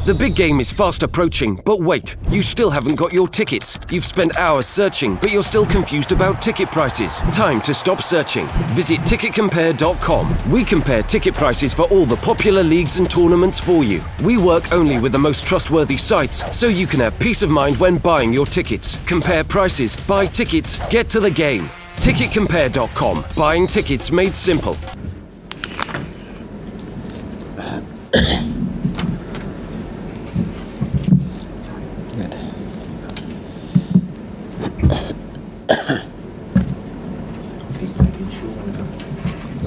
The big game is fast approaching, but wait, you still haven't got your tickets. You've spent hours searching, but you're still confused about ticket prices. Time to stop searching. Visit ticketcompare.com. We compare ticket prices for all the popular leagues and tournaments for you. We work only with the most trustworthy sites, so you can have peace of mind when buying your tickets. Compare prices, buy tickets, get to the game. Ticketcompare.com. Buying tickets made simple.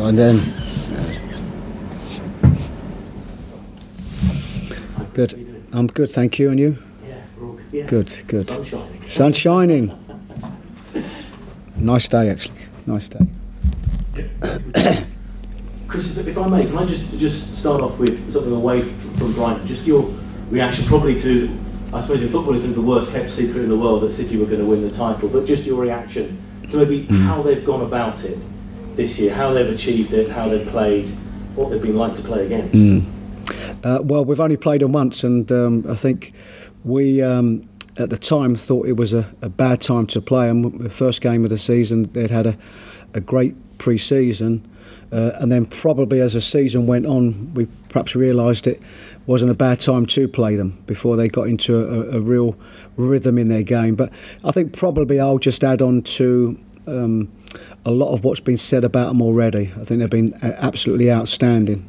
And then good. I'm good, thank you. And you? Yeah, we're all good. Yeah. Good, good. Sun shining. Sun shining. Nice day, actually. Nice day. Chris, if I may, can I just start off with something away from Brighton? Just your reaction, probably to, I suppose in football, it's the worst kept secret in the world that City were going to win the title, but just your reaction to maybe how they've gone about it this year, how they've achieved it, how they've played, what they've been like to play against. Well, we've only played them once, and I think we at the time thought it was a bad time to play them. The first game of the season, they'd had a great pre-season, and then probably as the season went on, we perhaps realised it wasn't a bad time to play them before they got into a real rhythm in their game. But I think probably I'll just add on to a lot of what's been said about them already. I think they've been absolutely outstanding.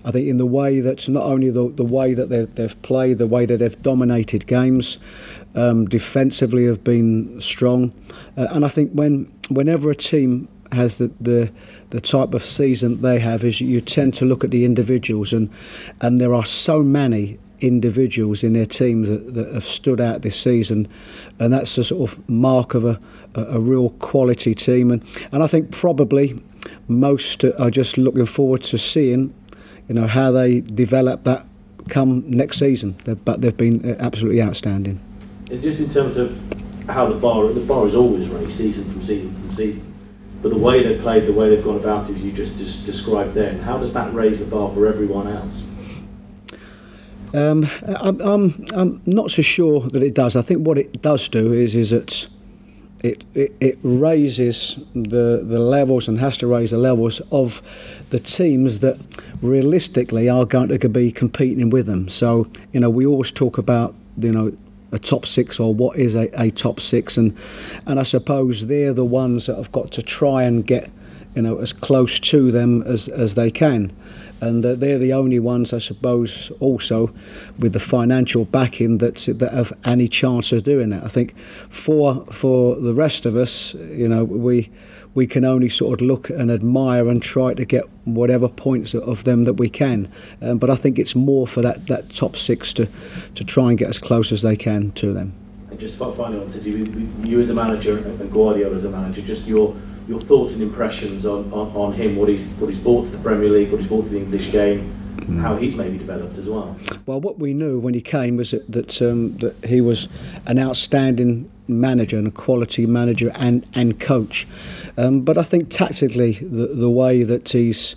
I think in the way that's not only the way that they've played, the way that they've dominated games, defensively have been strong, and I think whenever a team has the type of season they have, is you tend to look at the individuals, and there are so many individuals in their teams that have stood out this season, and that's a sort of mark of a real quality team, and I think probably most are just looking forward to seeing, how they develop that come next season. But they've been absolutely outstanding. And just in terms of how the bar is always raised season from season, but the way they've played, the way they've gone about it, as you just described then, how does that raise the bar for everyone else? I'm not so sure that it does. I think what it does do is it raises the levels, and has to raise the levels of the teams that realistically are going to be competing with them. So we always talk about a top six, or what is a top six, and I suppose they're the ones that have got to try and get as close to them as they can. And they're the only ones, I suppose, also with the financial backing that have any chance of doing that. I think for the rest of us, we can only sort of look and admire and try to get whatever points of them that we can. But I think it's more for that top six to try and get as close as they can to them. And just finally on City, you as a manager and Guardiola as a manager, just your thoughts and impressions on him, what he's brought to the Premier League, what he's brought to the English game, how he's maybe developed as well. Well, what we knew when he came was that he was an outstanding manager and a quality manager and coach. But I think tactically, the way that he's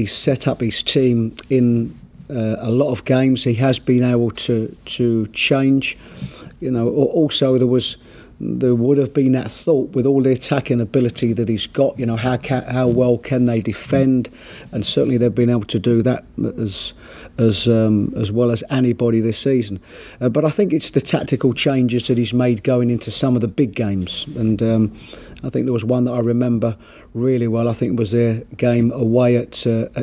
set up his team in a lot of games, he has been able to change. Also there would have been that thought with all the attacking ability that he's got, how well can they defend, and certainly they've been able to do that as well as anybody this season. But I think it's the tactical changes that he's made going into some of the big games, and I think there was one that I remember really well. I think it was their game away at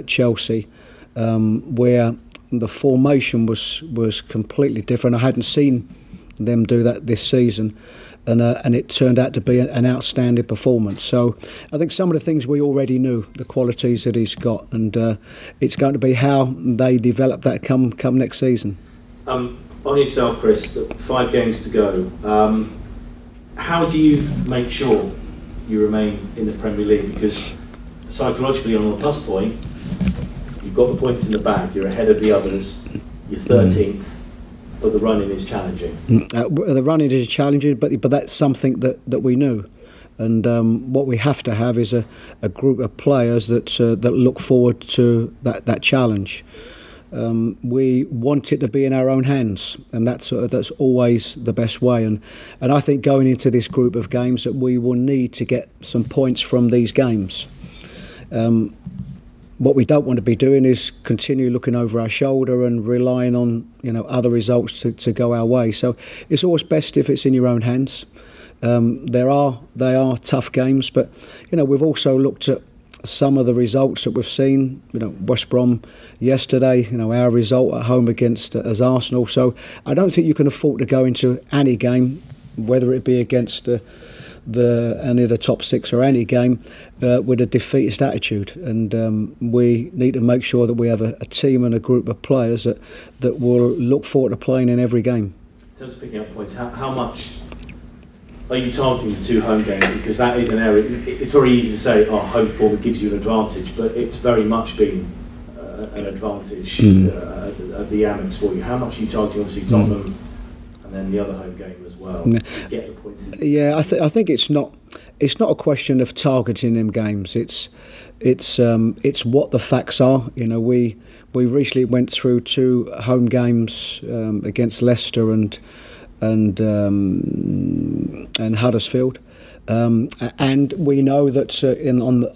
Chelsea, where the formation was completely different. I hadn't seen them do that this season. And it turned out to be an outstanding performance. So I think some of the things we already knew, the qualities that he's got, and it's going to be how they develop that come next season. On yourself, Chris, 5 games to go. How do you make sure you remain in the Premier League? Because psychologically, on the plus point, you've got the points in the bag, you're ahead of the others, you're 13th. But the running is challenging. The running is challenging, but that's something that we knew, and what we have to have is a group of players that look forward to that challenge. We want it to be in our own hands, and that's always the best way. And I think going into this group of games that we will need to get some points from these games. What we don't want to be doing is continue looking over our shoulder and relying on other results to go our way. So it's always best if it's in your own hands. They are tough games, but we've also looked at some of the results that we've seen. West Brom yesterday. Our result at home against as Arsenal. So I don't think you can afford to go into any game, whether it be against any of the top six or any game, with a defeatist attitude. And we need to make sure that we have a team and a group of players that will look forward to playing in every game. In terms of picking up points, how much are you targeting the 2 home games? Because that is an area, it's very easy to say, home form gives you an advantage, but it's very much been an advantage at the Amex for you. How much are you targeting, obviously, Tottenham and then the other home game as well, to get the points in? Yeah, I think it's not a question of targeting them games. It's what the facts are. We recently went through 2 home games against Leicester and Huddersfield, and we know that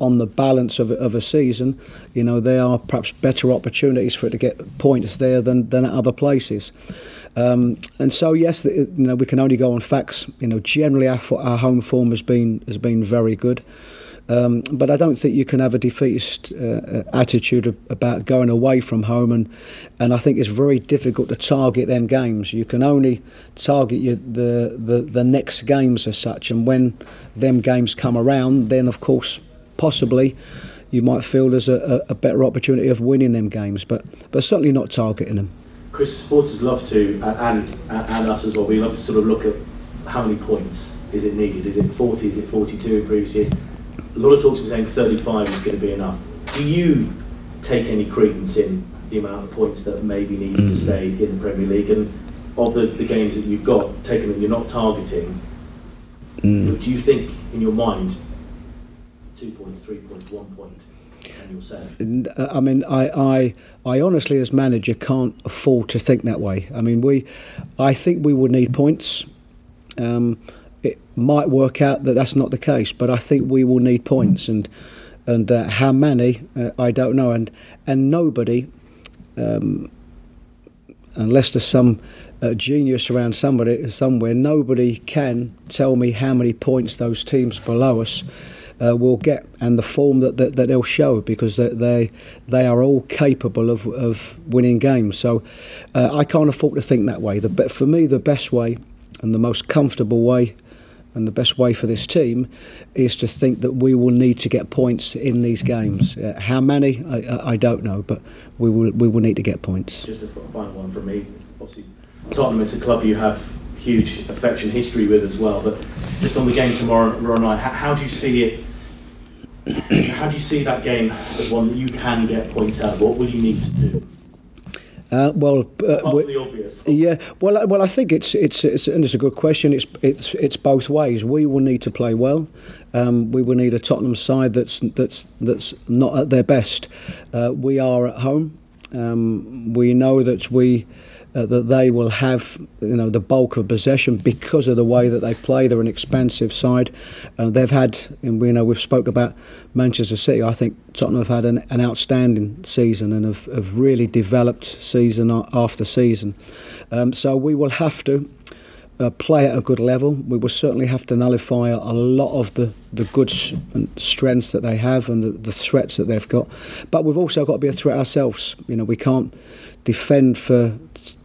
on the balance of a season, there are perhaps better opportunities for it to get points there than at other places. And so yes, we can only go on facts. Generally our home form has been very good. But I don't think you can have a defeatist attitude about going away from home, and I think it's very difficult to target them games. You can only target the next games as such, and when them games come around, then of course possibly you might feel there's a better opportunity of winning them games, but certainly not targeting them. Chris, supporters love to, and us as well, we love to sort of look at how many points is it needed. Is it 40, is it 42 in previous years? A lot of talks are saying 35 is going to be enough. Do you take any credence in the amount of points that may be needed to stay in the Premier League? And of the games that you've got, taken that you're not targeting, do you think in your mind 2 points, 3 points, 1 point, and you're safe? I mean, I honestly, as manager, can't afford to think that way. I mean, I think we would need points. It might work out that that's not the case, but I think we will need points, and how many I don't know, and nobody, unless there's some genius around somewhere, nobody can tell me how many points those teams below us will get, and the form that they'll show, because they are all capable of winning games. So I can't afford to think that way. For me, the best way and the most comfortable way and the best way for this team is to think that we will need to get points in these games. How many, I don't know, but we will need to get points. Just a final one from me. Obviously, Tottenham, it's a club you have huge affection, history with as well, but just on the game tomorrow night, how do you see it? How do you see that game as one that you can get points out of? What will you need to do? The obvious. Yeah. Well, I think it's a good question. It's both ways. We will need to play well. We will need a Tottenham side that's not at their best. We are at home. We know that that they will have the bulk of possession because of the way that they play. They're an expansive side. They've had, and we've spoke about Manchester City. I think Tottenham have had an outstanding season and have really developed season after season. So we will have to play at a good level. We will certainly have to nullify a lot of the good strengths that they have and the threats that they've got. But we've also got to be a threat ourselves. We can't defend for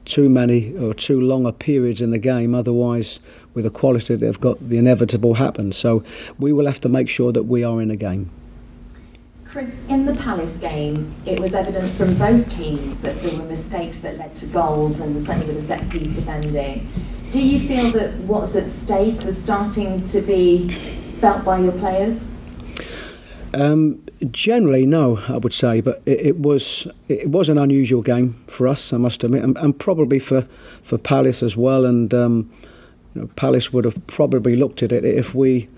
too many or too long a periods in the game, otherwise with the quality they've got, the inevitable happens. So we will have to make sure that we are in a game. Chris, in the Palace game, it was evident from both teams that there were mistakes that led to goals, and certainly with the set piece defending. Do you feel that what's at stake was starting to be felt by your players? Generally, no, I would say, but it was an unusual game for us, I must admit, and probably for Palace as well. And Palace would have probably looked at it if we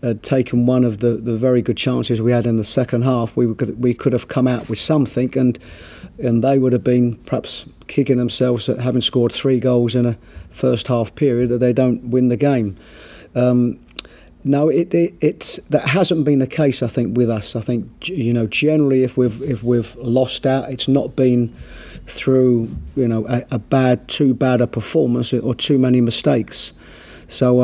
had taken one of the very good chances we had in the second half, we could have come out with something, and they would have been perhaps kicking themselves at having scored 3 goals in a first half period that they don't win the game. No, that hasn't been the case, I think, with us. I think, generally, if we've lost out, it's not been through too bad a performance or too many mistakes. So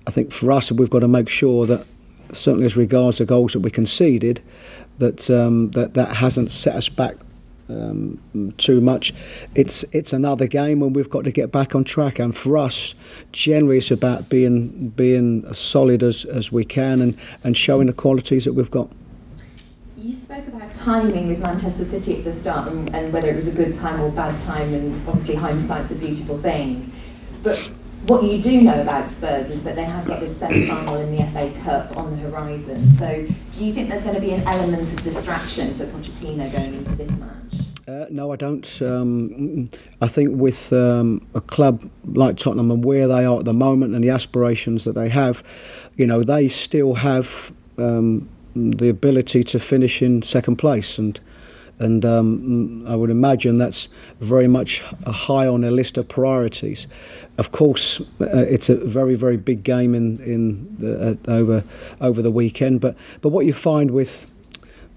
I think for us, we've got to make sure that, certainly as regards the goals that we conceded, that hasn't set us back too much. It's another game, and we've got to get back on track. And for us, generally, it's about being as solid as we can and showing the qualities that we've got. You spoke about timing with Manchester City at the start, and whether it was a good time or bad time, and obviously hindsight's a beautiful thing. But what you do know about Spurs is that they have got this semi-final in the FA Cup on the horizon. So do you think there's going to be an element of distraction for Pochettino going into this match? No, I don't. I think with a club like Tottenham and where they are at the moment and the aspirations that they have, they still have the ability to finish in second place, and I would imagine that's very much high on their list of priorities. Of course, it's a very, very big game over the weekend. But what you find with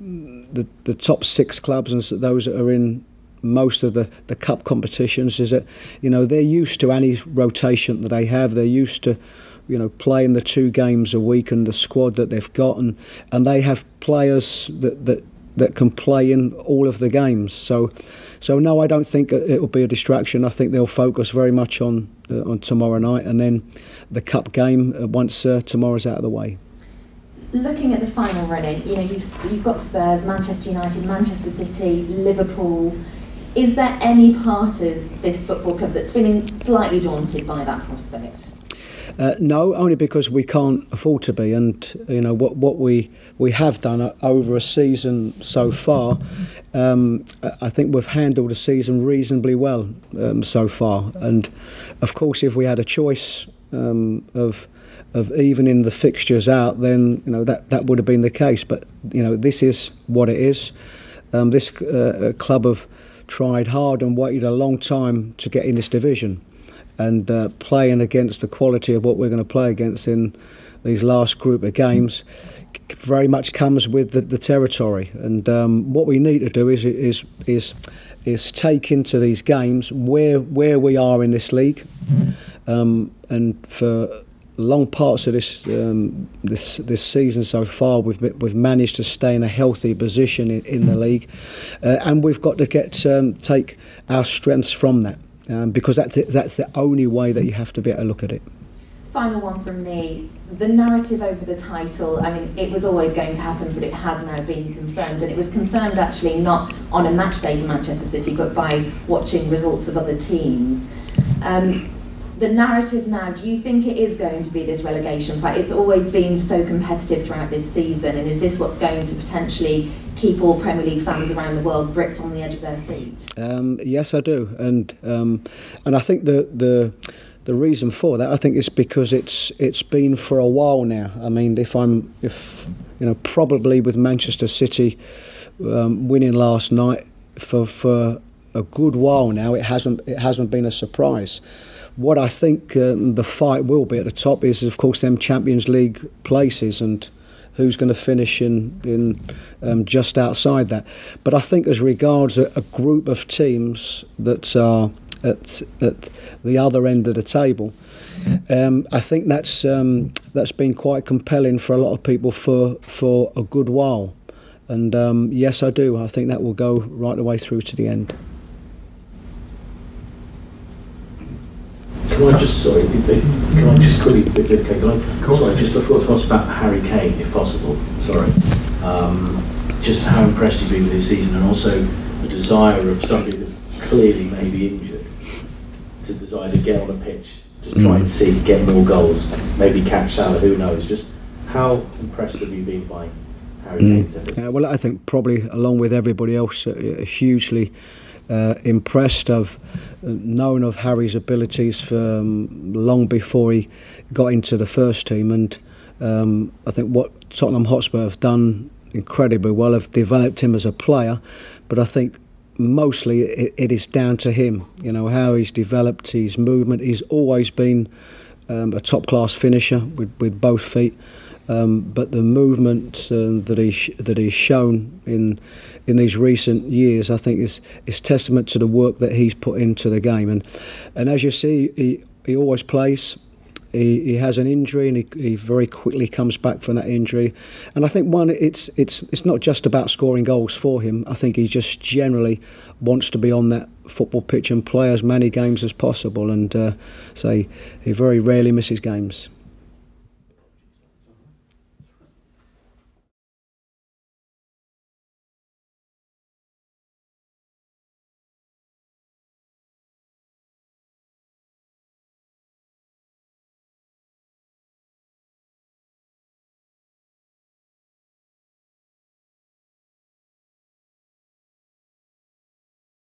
the top 6 clubs and those that are in most of the cup competitions is that they're used to any rotation that they have. They're used to playing the 2 games a week and the squad that they've got, and they have players that can play in all of the games. So no, I don't think it will be a distraction. I think they'll focus very much on tomorrow night, and then the cup game once tomorrow's out of the way. Looking at the final running, you've got Spurs, Manchester United, Manchester City, Liverpool. Is there any part of this football club that's feeling slightly daunted by that prospect? No, only because we can't afford to be, and what we have done over a season so far, I think we've handled the season reasonably well so far. And of course, if we had a choice of evening the fixtures out, then that would have been the case. But this is what it is. This club have tried hard and waited a long time to get in this division. And playing against the quality of what we're going to play against in these last group of games very much comes with the territory. And what we need to do is take into these games where we are in this league. And for long parts of this season so far, we've managed to stay in a healthy position in the league, and we've got to take our strengths from that. Because that's the only way that you have to be able to look at it. Final one from me. The narrative over the title, it was always going to happen, but it has now been confirmed. And it was confirmed actually not on a match day for Manchester City, but by watching results of other teams. The narrative now, do you think it is going to be this relegation fight? It's always been so competitive throughout this season, and is this what's going to potentially keep all Premier League fans around the world gripped on the edge of their seat? Yes, I do, and I think the reason for that, I think, is because it's been for a while now. Probably with Manchester City winning last night for a good while now, it hasn't been a surprise. What I think the fight will be at the top is, of course, them Champions League places and who's going to finish in just outside that. But I think as regards a group of teams that are at the other end of the table, I think that's been quite compelling for a lot of people for a good while. And yes, I do. I think that will go right the way through to the end. Can I just quickly, just before to ask about Harry Kane, if possible. Sorry. Just how impressed you've been with this season, and also the desire of somebody that's clearly maybe injured to desire to get on a pitch, just try and get more goals, maybe catch Salah, who knows. Just how impressed have you been by Harry Kane's efforts? Well, I think probably along with everybody else, hugely impressed. I've known of Harry's abilities for long before he got into the first team, and I think what Tottenham Hotspur have done incredibly well, have developed him as a player, but I think mostly it is down to him, you know, how he's developed his movement. He's always been a top-class finisher with both feet, but the movement that he's shown in these recent years, I think is testament to the work that he's put into the game. And as you see, he always plays. He has an injury, and he very quickly comes back from that injury. And I think it's not just about scoring goals for him. I think he just generally wants to be on that football pitch and play as many games as possible. And he very rarely misses games.